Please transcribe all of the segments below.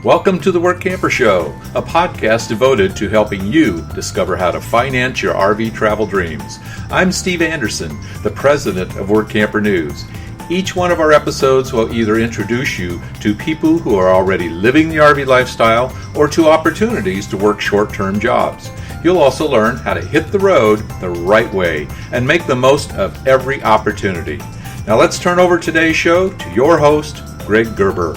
Welcome to the Workamper Show, a podcast devoted to helping you discover how to finance your RV travel dreams. I'm Steve Anderson, the president of Workamper News. Each one of our episodes will either introduce you to people who are already living the RV lifestyle or to opportunities to work short-term jobs. You'll also learn how to hit the road the right way and make the most of every opportunity. Now let's turn over today's show to your host, Greg Gerber.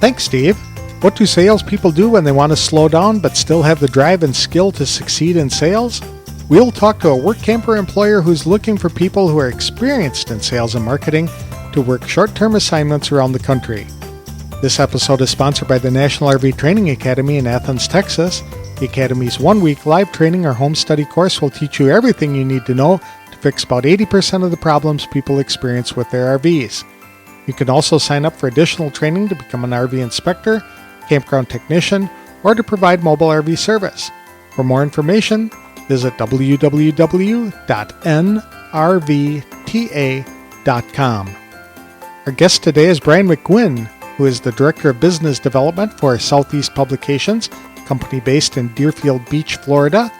Thanks, Steve. What do salespeople do when they want to slow down but still have the drive and skill to succeed in sales? We'll talk to a Workamper employer who's looking for people who are experienced in sales and marketing to work short-term assignments around the country. This episode is sponsored by the National RV Training Academy in Athens, Texas. The Academy's one-week live training or home study course will teach you everything you need to know to fix about 80% of the problems people experience with their RVs. You can also sign up for additional training to become an RV inspector, campground technician, or to provide mobile RV service. For more information, visit www.nrvta.com. Our guest today is Brian McGuinn, who is the Director of Business Development for Southeast Publications, a company based in Deerfield Beach, Florida.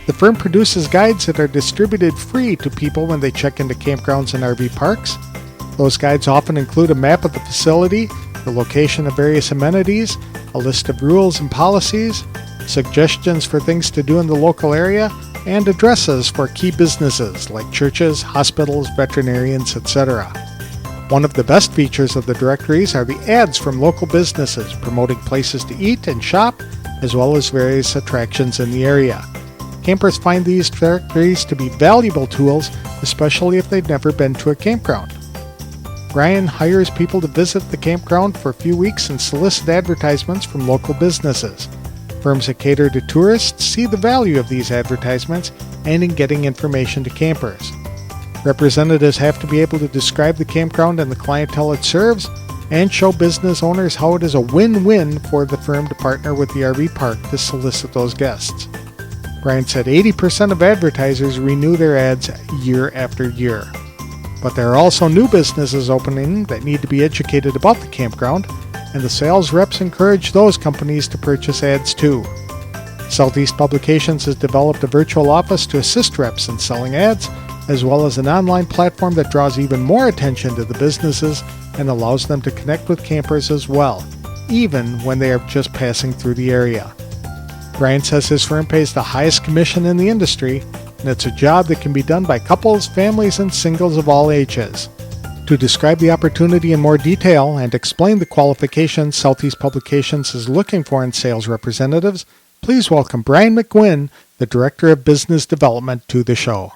The firm produces guides that are distributed free to people when they check into campgrounds and RV parks. Those guides often include a map of the facility, the location of various amenities, a list of rules and policies, suggestions for things to do in the local area, and addresses for key businesses like churches, hospitals, veterinarians, etc. One of the best features of the directories are the ads from local businesses promoting places to eat and shop, as well as various attractions in the area. Campers find these directories to be valuable tools, especially if they've never been to a campground. Brian hires people to visit the campground for a few weeks and solicit advertisements from local businesses. Firms that cater to tourists see the value of these advertisements and in getting information to campers. Representatives have to be able to describe the campground and the clientele it serves and show business owners how it is a win-win for the firm to partner with the RV park to solicit those guests. Brian said 80% of advertisers renew their ads year after year. But there are also new businesses opening that need to be educated about the campground, and the sales reps encourage those companies to purchase ads too. Southeast Publications has developed a virtual office to assist reps in selling ads, as well as an online platform that draws even more attention to the businesses and allows them to connect with campers as well, even when they are just passing through the area. Brian says his firm pays the highest commission in the industry, and it's a job that can be done by couples, families, and singles of all ages. To describe the opportunity in more detail and explain the qualifications Southeast Publications is looking for in sales representatives, please welcome Brian McGuinn, the Director of Business Development, to the show.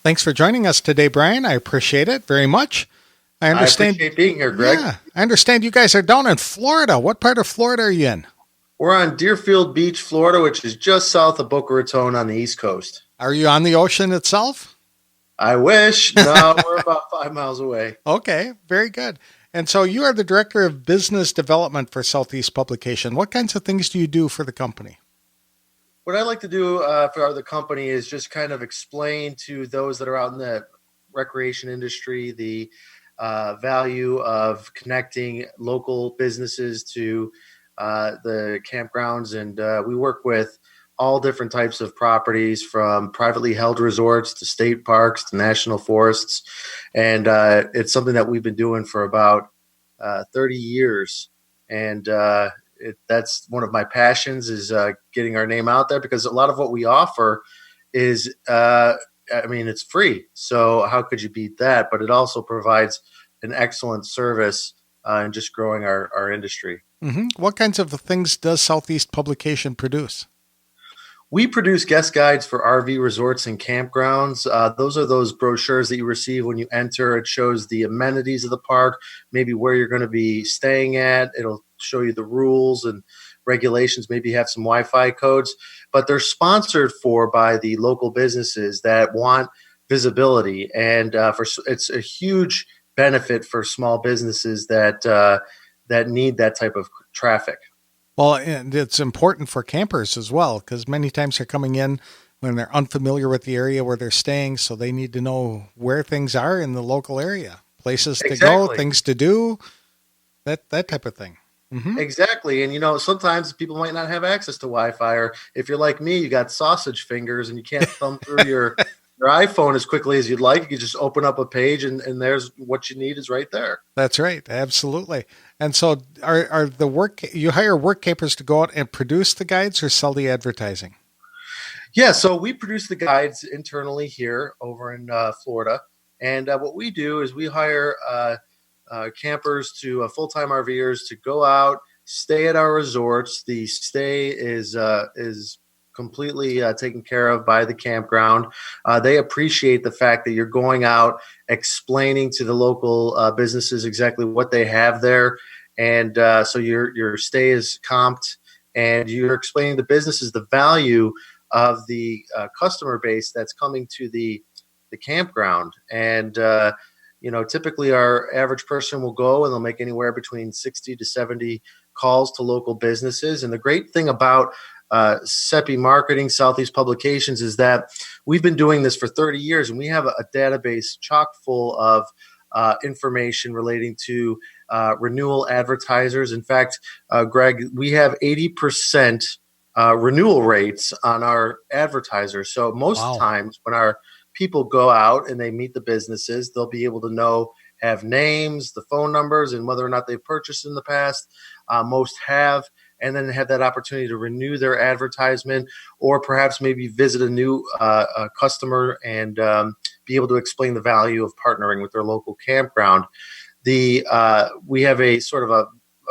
Thanks for joining us today, Brian. I appreciate it very much. I appreciate being here, Greg. Yeah, I understand you guys are down in Florida. What part of Florida are you in? We're on Deerfield Beach, Florida, which is just south of Boca Raton on the East Coast. Are you on the ocean itself? I wish. No, we're about 5 miles away. Okay, very good. And so you are the Director of Business Development for Southeast Publication. What kinds of things do you do for the company? What I like to do for the company is just kind of explain to those that are out in the recreation industry the value of connecting local businesses to the campgrounds, and we work with all different types of properties, from privately held resorts to state parks to national forests, and it's something that we've been doing for about 30 years, and that's one of my passions, is getting our name out there, because a lot of what we offer is it's free, so how could you beat that? But it also provides an excellent service in just growing our industry. Mm-hmm. What kinds of things does Southeast Publication produce? We produce guest guides for RV resorts and campgrounds. Those are those brochures that you receive when you enter. It shows the amenities of the park, maybe where you're going to be staying at. It'll show you the rules and regulations, maybe have some Wi-Fi codes. But they're sponsored by the local businesses that want visibility. And it's a huge benefit for small businesses that need that type of traffic. Well, and it's important for campers as well, because many times they're coming in when they're unfamiliar with the area where they're staying, so they need to know where things are in the local area, places to go, things to do, that type of thing. Mm-hmm. Exactly. And, sometimes people might not have access to Wi-Fi, or if you're like me, you got sausage fingers and you can't thumb through your iPhone as quickly as you'd like. You just open up a page and there's what you need is right there. That's right. Absolutely. And so are you hire work campers to go out and produce the guides or sell the advertising? Yeah, so we produce the guides internally here over in Florida. And what we do is we hire campers to full-time RVers to go out, stay at our resorts. The stay is completely taken care of by the campground. They appreciate the fact that you're going out, explaining to the local businesses exactly what they have there, and so your stay is comped, and you're explaining to businesses the value of the customer base that's coming to the campground. And typically our average person will go and they'll make anywhere between 60 to 70 calls to local businesses. And the great thing about SEPI Marketing, Southeast Publications, is that we've been doing this for 30 years, and we have a database chock full of information relating to renewal advertisers. In fact, Greg, we have 80% renewal rates on our advertisers. So most times when our people go out and they meet the businesses, they'll be able to have names, the phone numbers, and whether or not they've purchased in the past. Most have, and then have that opportunity to renew their advertisement, or perhaps maybe visit a new customer and be able to explain the value of partnering with their local campground. We have a sort of a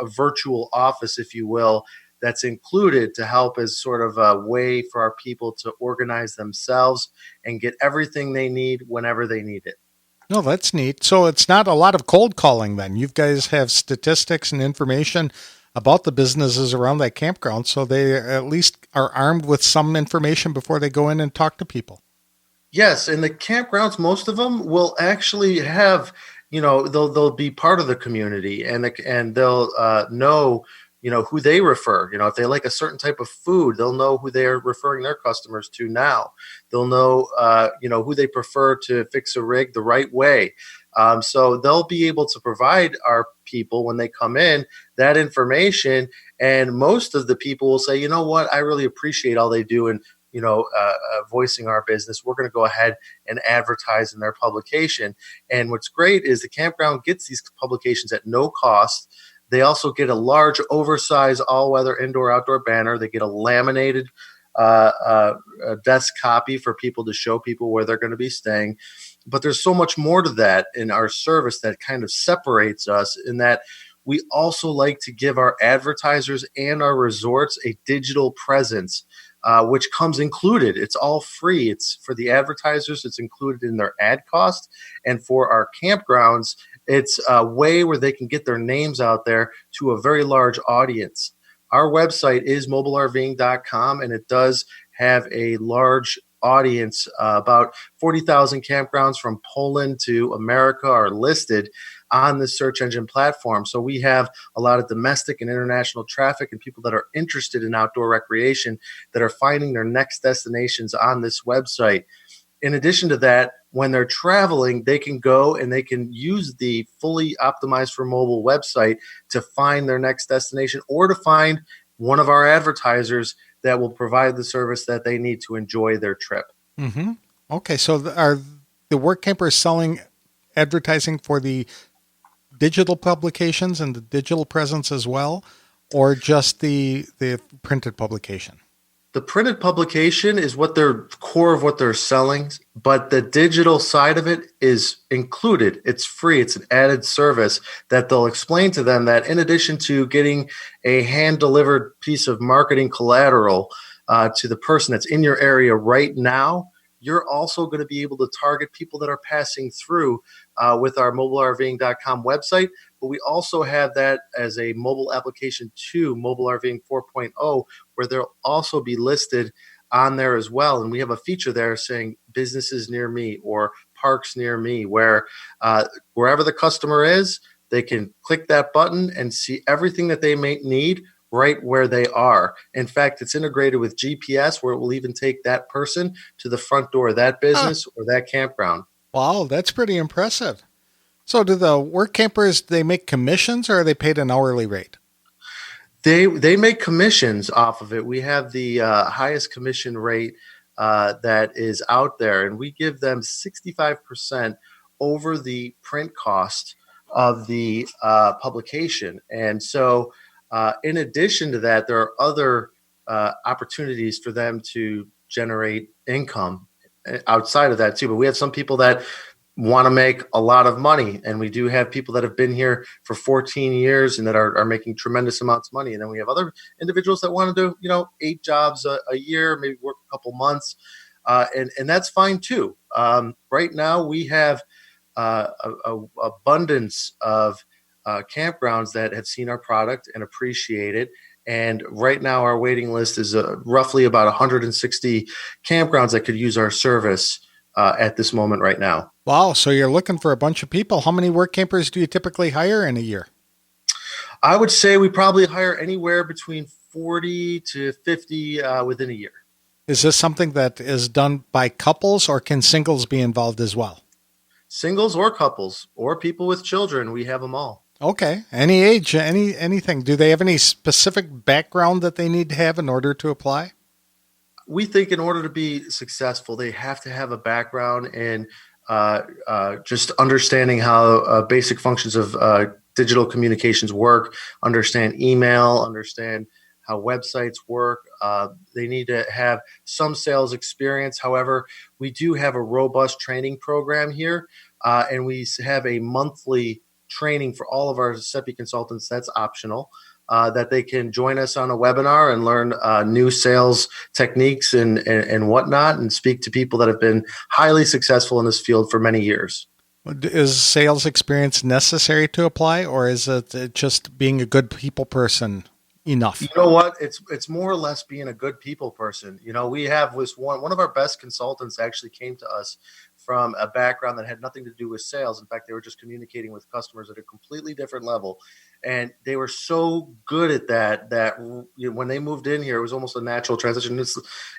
virtual office, if you will, that's included to help as sort of a way for our people to organize themselves and get everything they need whenever they need it. No, that's neat. So it's not a lot of cold calling then. You guys have statistics and information about the businesses around that campground, so they at least are armed with some information before they go in and talk to people. Yes, and the campgrounds, most of them will actually have, they'll be part of the community, and they'll know who they refer. If they like a certain type of food, they'll know who they're referring their customers to now. They'll know, who they prefer to fix a rig the right way. So they'll be able to provide our people, when they come in, that information. And most of the people will say, you know what, I really appreciate all they do in, voicing our business. We're going to go ahead and advertise in their publication. And what's great is the campground gets these publications at no cost. They also get a large, oversized, all-weather indoor-outdoor banner. They get a laminated a desk copy for people to show people where they're going to be staying. But there's so much more to that in our service that kind of separates us, in that we also like to give our advertisers and our resorts a digital presence, which comes included. It's all free. It's for the advertisers. It's included in their ad cost. And for our campgrounds, it's a way where they can get their names out there to a very large audience. Our website is mobilerving.com, and it does have a large audience. About 40,000 campgrounds from Poland to America are listed on the search engine platform. So we have a lot of domestic and international traffic, and people that are interested in outdoor recreation that are finding their next destinations on this website. In addition to that, when they're traveling, they can go and they can use the fully optimized for mobile website to find their next destination, or to find one of our advertisers that will provide the service that they need to enjoy their trip. Mm-hmm. Okay, so are the work campers selling advertising for the digital publications and the digital presence as well, or just the printed publication? The printed publication is what their core of what they're selling, but the digital side of it is included. It's free. It's an added service that they'll explain to them that in addition to getting a hand-delivered piece of marketing collateral to the person that's in your area right now, you're also going to be able to target people that are passing through with our mobilerving.com website. But we also have that as a mobile application to Mobile RVing 4.0, where they'll also be listed on there as well. And we have a feature there saying businesses near me or parks near me, where wherever the customer is, they can click that button and see everything that they may need right where they are. In fact, it's integrated with GPS, where it will even take that person to the front door of that business or that campground. Wow, that's pretty impressive. So do the work campers, they make commissions, or are they paid an hourly rate? They make commissions off of it. We have the highest commission rate that is out there, and we give them 65% over the print cost of the publication. And so, in addition to that, there are other opportunities for them to generate income outside of that too. But we have some people that want to make a lot of money, and we do have people that have been here for 14 years and that are making tremendous amounts of money. And then we have other individuals that want to do 8 jobs a year, maybe work a couple months, and that's fine too. Right now we have a abundance of campgrounds that have seen our product and appreciate it. And right now our waiting list is roughly about 160 campgrounds that could use our service at this moment right now. Wow. So you're looking for a bunch of people. How many work campers do you typically hire in a year? I would say we probably hire anywhere between 40 to 50 within a year. Is this something that is done by couples, or can singles be involved as well? Singles or couples or people with children. We have them all. Okay. Any age, anything. Do they have any specific background that they need to have in order to apply? We think in order to be successful, they have to have a background in just understanding how basic functions of digital communications work, understand email, understand how websites work. They need to have some sales experience. However, we do have a robust training program here, and we have a monthly training for all of our SEPI consultants. That's optional. That they can join us on a webinar and learn new sales techniques and whatnot, and speak to people that have been highly successful in this field for many years. Is sales experience necessary to apply, or is it just being a good people person enough? You know what? It's more or less being a good people person. We have this one of our best consultants actually came to us from a background that had nothing to do with sales. In fact, they were just communicating with customers at a completely different level. And they were so good at that when they moved in here, it was almost a natural transition.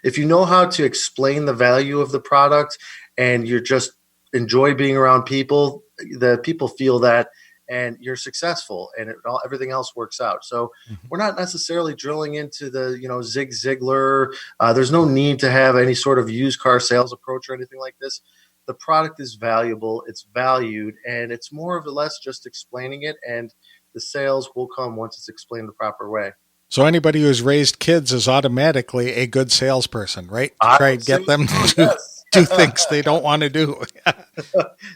If you know how to explain the value of the product and you're just enjoy being around people, the people feel that, and you're successful, and everything else works out. So we're not necessarily drilling into the Zig Ziglar. There's no need to have any sort of used car sales approach or anything like this. The product is valuable, it's valued, and it's more or less just explaining it, and the sales will come once it's explained the proper way. So anybody who's raised kids is automatically a good salesperson, right? To try and get them to do things they don't want to do.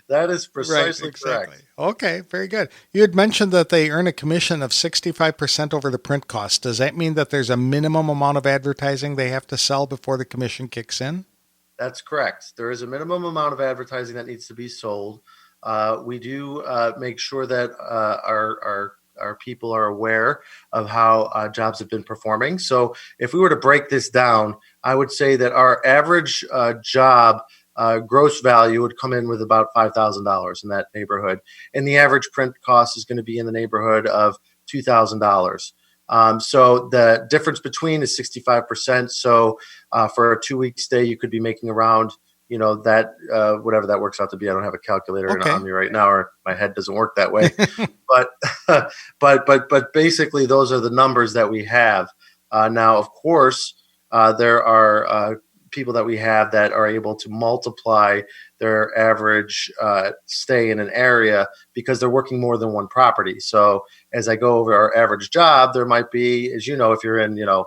That is precisely right, exactly. Correct. Okay, very good. You had mentioned that they earn a commission of 65% over the print cost. Does that mean that there's a minimum amount of advertising they have to sell before the commission kicks in? That's correct. There is a minimum amount of advertising that needs to be sold. We do make sure that our people are aware of how jobs have been performing. So if we were to break this down, I would say that our average job gross value would come in with about $5,000 in that neighborhood. And the average print cost is going to be in the neighborhood of $2,000. So the difference between is 65%. So for a 2-week stay, you could be making around, that whatever that works out to be. I don't have a calculator on me right now, or my head doesn't work that way. but basically, those are the numbers that we have. Now, of course, there are people that we have that are able to multiply their average stay in an area because they're working more than one property. So as I go over our average job, there might be, as if you're in,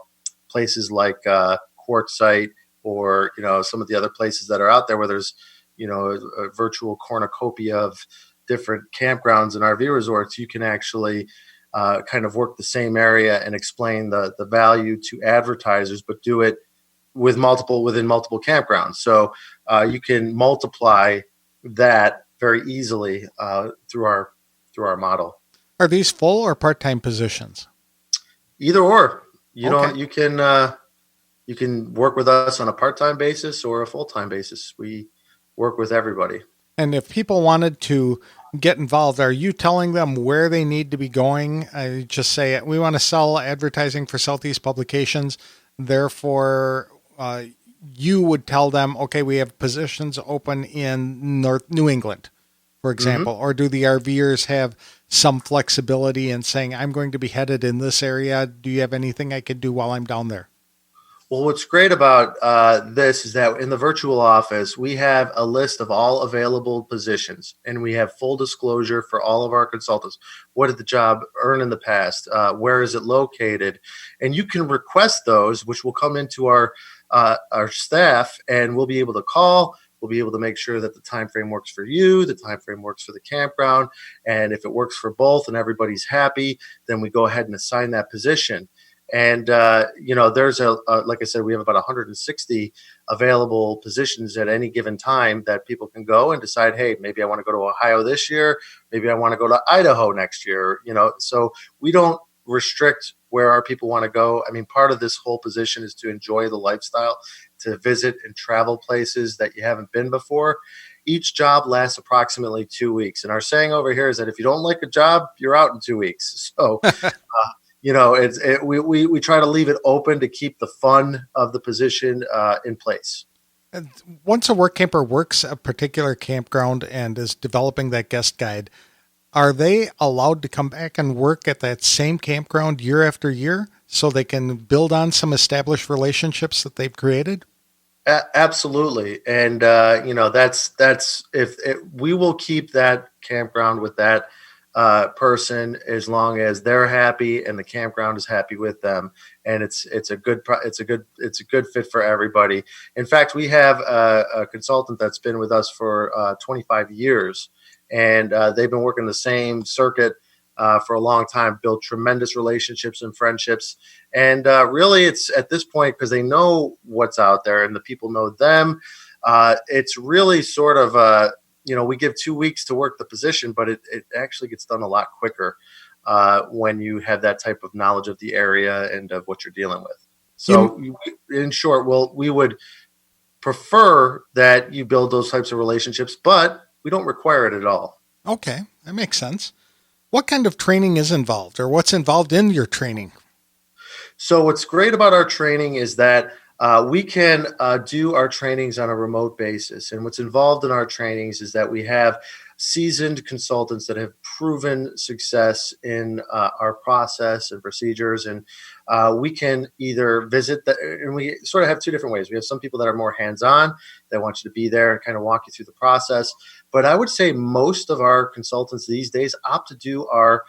places like Quartzsite or, some of the other places that are out there where there's, a virtual cornucopia of different campgrounds and RV resorts, you can actually kind of work the same area and explain the value to advertisers, but do it within multiple campgrounds. So you can multiply that very easily through our model. Are these full or part-time positions? Either or. You can work with us on a part-time basis or a full-time basis. We work with everybody. And if people wanted to get involved, are you telling them where they need to be going? Just say, we want to sell advertising for Southeast Publications. Therefore, you would tell them, okay, we have positions open in New England. for example? Or do the RVers have some flexibility in saying, I'm going to be headed in this area? Do you have anything I could do while I'm down there? Well, what's great about this is that in the virtual office, we have a list of all available positions, and we have full disclosure for all of our consultants. What did the job earn in the past? Where is it located? And you can request those, which will come into our staff, and we'll be able to call. We'll be able to make sure that the time frame works for you, the time frame works for the campground, and if it works for both and everybody's happy, then we go ahead and assign that position. And, there's like I said, we have about 160 available positions at any given time that people can go and decide, hey, maybe I want to go to Ohio this year. Maybe I want to go to Idaho next year. So we don't restrict where our people want to go. I mean, part of this whole position is to enjoy the lifestyle, to visit and travel places that you haven't been before. Each job lasts approximately 2 weeks. And our saying over here is that if you don't like a job, you're out in 2 weeks. So, we try to leave it open to keep the fun of the position in place. And once a work camper works a particular campground and is developing that guest guide, are they allowed to come back and work at that same campground year after year so they can build on some established relationships that they've created? Absolutely. And, we will keep that campground with that person as long as they're happy and the campground is happy with them, and it's a good fit for everybody. In fact, we have a consultant that's been with us for 25 years, and they've been working the same circuit for a long time, built tremendous relationships and friendships. And really, it's at this point, because they know what's out there and the people know them, it's really sort of we give 2 weeks to work the position, but it actually gets done a lot quicker when you have that type of knowledge of the area and of what you're dealing with. So in short, we would prefer that you build those types of relationships, but we don't require it at all. Okay, that makes sense. What kind of training is involved, or what's involved in your training? So what's great about our training is that we can do our trainings on a remote basis. And what's involved in our trainings is that we have seasoned consultants that have proven success in our process and procedures. And we can either visit, and we sort of have two different ways. We have some people that are more hands-on, that want you to be there and kind of walk you through the process. But I would say most of our consultants these days opt to do our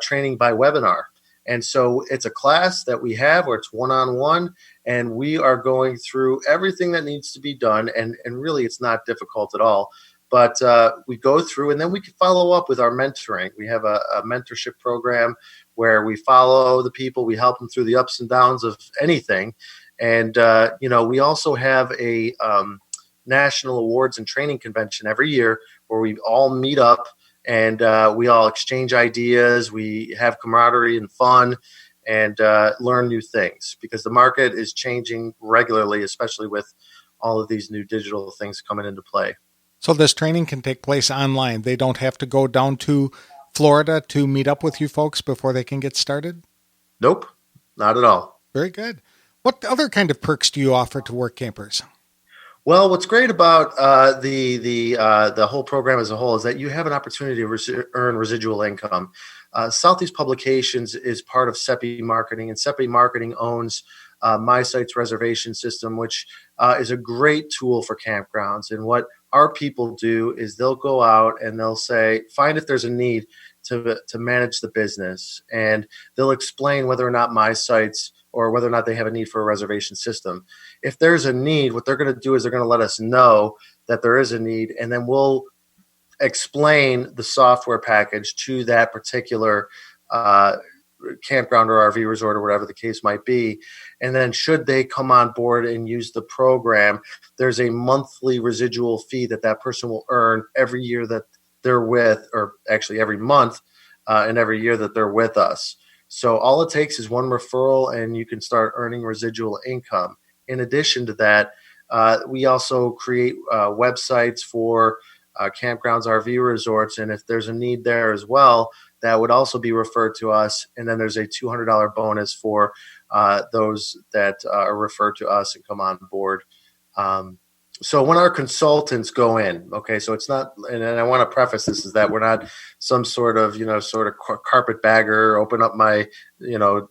training by webinar. And so it's a class that we have where it's one-on-one, and we are going through everything that needs to be done. And really, it's not difficult at all. But we go through, and then we can follow up with our mentoring. We have a mentorship program where we follow the people. We help them through the ups and downs of anything. And, we also have a national awards and training convention every year where we all meet up. And we all exchange ideas. We have camaraderie and fun, and learn new things, because the market is changing regularly, especially with all of these new digital things coming into play. So this training can take place online. They don't have to go down to Florida to meet up with you folks before they can get started? Nope, not at all. Very good. What other kind of perks do you offer to work campers? Well, what's great about the whole program as a whole is that you have an opportunity to earn residual income. Southeast Publications is part of SEPI Marketing, and SEPI Marketing owns My Site's reservation system, which is a great tool for campgrounds. And what our people do is they'll go out and they'll say, find if there's a need to manage the business, and they'll explain whether or not My Sites or whether or not they have a need for a reservation system. If there's a need, what they're going to do is they're going to let us know that there is a need, and then we'll explain the software package to that particular campground or RV resort or whatever the case might be. And then should they come on board and use the program, there's a monthly residual fee that person will earn every year that they're with, or actually every month and every year that they're with us. So all it takes is one referral, and you can start earning residual income. In addition to that, we also create websites for campgrounds, RV resorts, and if there's a need there as well, that would also be referred to us. And then there's a $200 bonus for those that are referred to us and come on board. So when our consultants go in, okay, so it's not, and I want to preface this is that we're not some sort of, carpetbagger, open up my,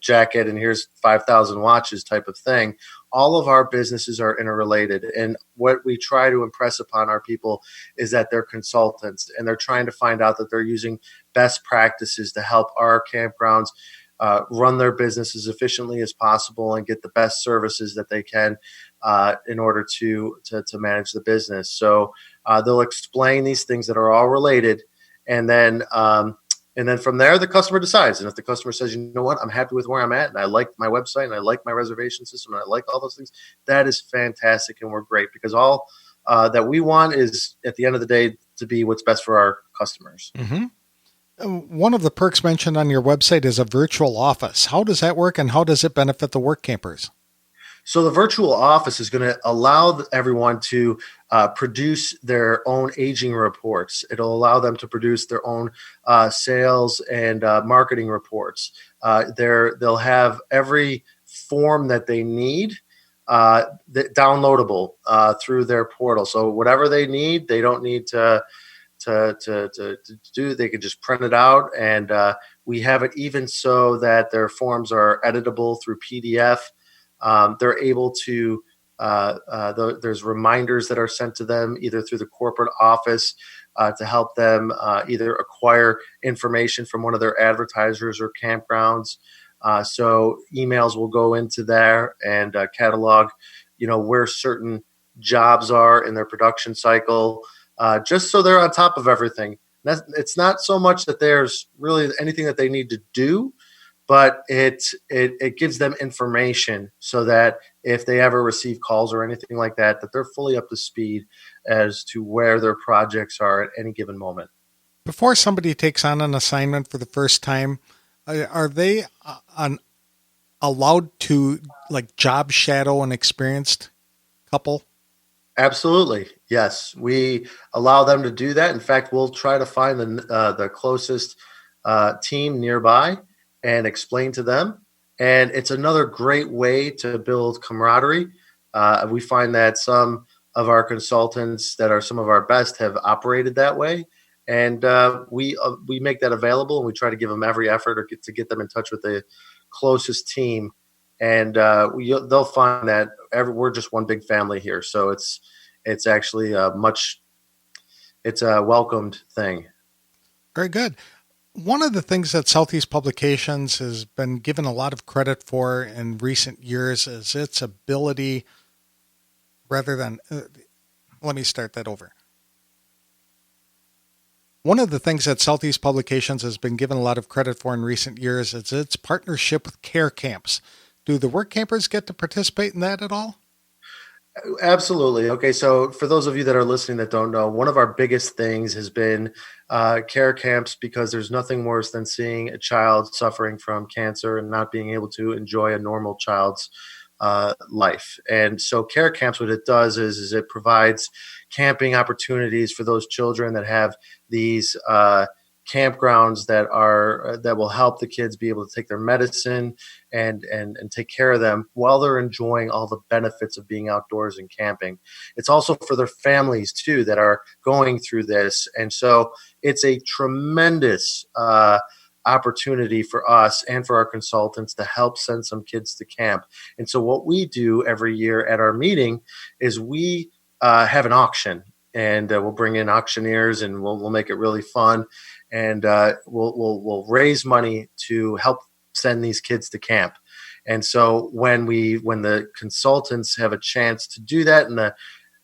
jacket and here's 5,000 watches type of thing. All of our businesses are interrelated. And what we try to impress upon our people is that they're consultants and they're trying to find out that they're using best practices to help our campgrounds run their business as efficiently as possible and get the best services that they can in order to manage the business. So they'll explain these things that are all related, and then from there the customer decides. And if the customer says, you know what, I'm happy with where I'm at, and I like my website, and I like my reservation system, and I like all those things, that is fantastic, and we're great because all that we want is at the end of the day to be what's best for our customers. Mm-hmm. One of the perks mentioned on your website is a virtual office. How does that work, and how does it benefit the work campers? So the virtual office is going to allow everyone to produce their own aging reports. It'll allow them to produce their own sales and marketing reports. They'll have every form that they need downloadable through their portal. So whatever they need, they don't need to do. They can just print it out, and we have it even so that their forms are editable through PDF. They're able to, there's reminders that are sent to them either through the corporate office to help them either acquire information from one of their advertisers or campgrounds. So emails will go into there and catalog, where certain jobs are in their production cycle, just so they're on top of everything. It's not so much that there's really anything that they need to do, but it gives them information so that if they ever receive calls or anything like that, that they're fully up to speed as to where their projects are at any given moment. Before somebody takes on an assignment for the first time, are they allowed to job shadow an experienced couple? Absolutely. Yes. We allow them to do that. In fact, we'll try to find the closest team nearby and explain to them. And it's another great way to build camaraderie. We find that some of our consultants that are some of our best have operated that way. And we make that available, and we try to give them every effort or get them in touch with the closest team. And they'll find that we're just one big family here. So it's actually it's a welcomed thing. Very good. One of the things that Southeast Publications has been given a lot of credit for in recent years is its ability, let me start that over. One of the things that Southeast Publications has been given a lot of credit for in recent years is its partnership with care camps. Do the work campers get to participate in that at all? Absolutely. Okay, so for those of you that are listening that don't know, one of our biggest things has been care camps, because there's nothing worse than seeing a child suffering from cancer and not being able to enjoy a normal child's life. And so care camps, what it does is it provides camping opportunities for those children that have these campgrounds that will help the kids be able to take their medicine and take care of them while they're enjoying all the benefits of being outdoors and camping. It's also for their families too that are going through this. And so it's a tremendous opportunity for us and for our consultants to help send some kids to camp. And so what we do every year at our meeting is we have an auction, and we'll bring in auctioneers, and we'll make it really fun. And we'll raise money to help send these kids to camp. And so when the consultants have a chance to do that,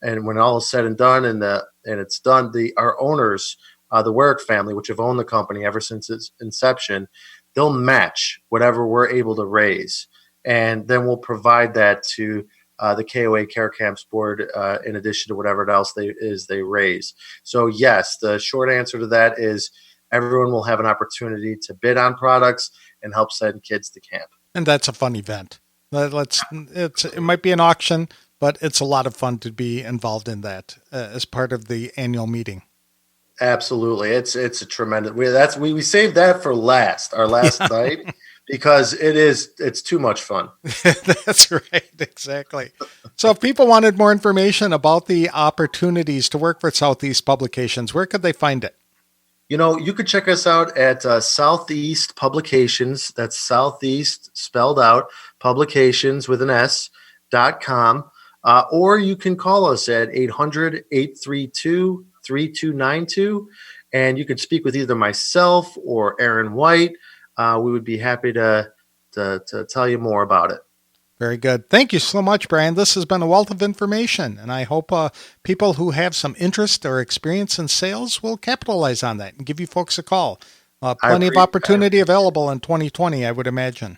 and when all is said and done, and it's done, our owners, the Warwick family, which have owned the company ever since its inception, they'll match whatever we're able to raise, and then we'll provide that to the KOA Care Camps Board in addition to whatever else they raise. So yes, the short answer to that is everyone will have an opportunity to bid on products and help send kids to camp. And that's a fun event. It might be an auction, but it's a lot of fun to be involved in that as part of the annual meeting. Absolutely. It's a tremendous, we saved that for our last night, because it's too much fun. That's right, exactly. So if people wanted more information about the opportunities to work for Southeast Publications, where could they find it? You could check us out at Southeast Publications. That's Southeast spelled out, publications with an S.com. Or you can call us at 800-832-3292. And you can speak with either myself or Aaron White. We would be happy to tell you more about it. Very good. Thank you so much, Brian. This has been a wealth of information, and I hope people who have some interest or experience in sales will capitalize on that and give you folks a call. Plenty of opportunity available in 2020, I would imagine.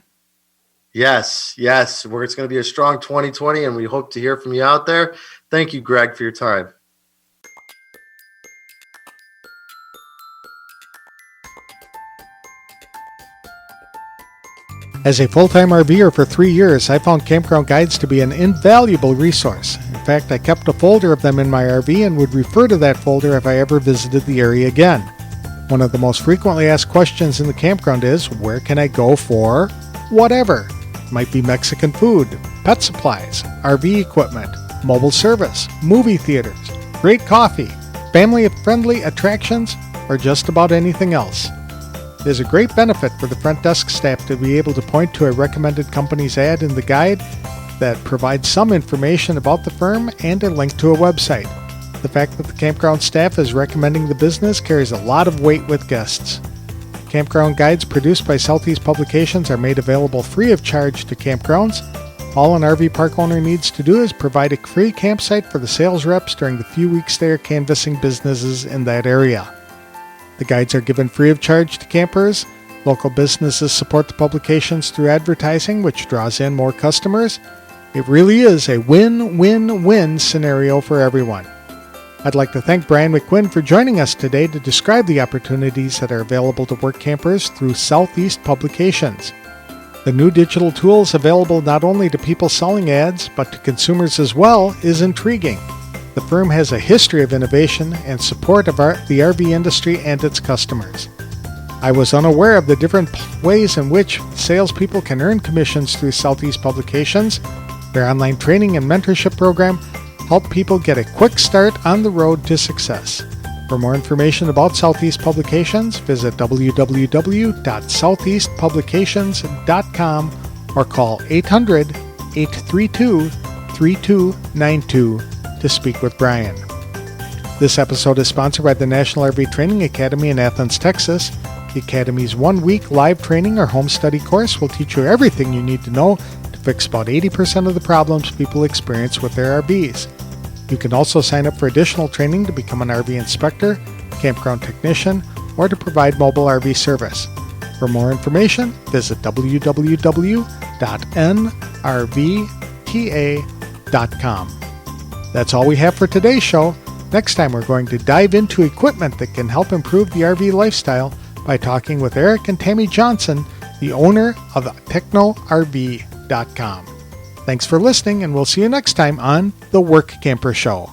Yes. It's going to be a strong 2020, and we hope to hear from you out there. Thank you, Greg, for your time. As a full-time RVer for 3 years, I found campground guides to be an invaluable resource. In fact, I kept a folder of them in my RV and would refer to that folder if I ever visited the area again. One of the most frequently asked questions in the campground is, where can I go for whatever? It might be Mexican food, pet supplies, RV equipment, mobile service, movie theaters, great coffee, family-friendly attractions, or just about anything else. There's a great benefit for the front desk staff to be able to point to a recommended company's ad in the guide that provides some information about the firm and a link to a website. The fact that the campground staff is recommending the business carries a lot of weight with guests. Campground guides produced by Southeast Publications are made available free of charge to campgrounds. All an RV park owner needs to do is provide a free campsite for the sales reps during the few weeks they are canvassing businesses in that area. The guides are given free of charge to campers. Local businesses support the publications through advertising, which draws in more customers. It really is a win-win-win scenario for everyone. I'd like to thank Brian McGuinn for joining us today to describe the opportunities that are available to work campers through Southeast Publications. The new digital tools available not only to people selling ads, but to consumers as well, is intriguing. The firm has a history of innovation and support of the RV industry and its customers. I was unaware of the different ways in which salespeople can earn commissions through Southeast Publications. Their online training and mentorship program help people get a quick start on the road to success. For more information about Southeast Publications, visit www.southeastpublications.com or call 800-832-3292 to speak with Brian. This episode is sponsored by the National RV Training Academy in Athens, Texas. The Academy's 1-week live training or home study course will teach you everything you need to know to fix about 80% of the problems people experience with their RVs. You can also sign up for additional training to become an RV inspector, campground technician, or to provide mobile RV service. For more information, visit www.nrvta.com. That's all we have for today's show. Next time we're going to dive into equipment that can help improve the RV lifestyle by talking with Eric and Tammy Johnson, the owner of TechnoRV.com. Thanks for listening, and we'll see you next time on The Work Camper Show.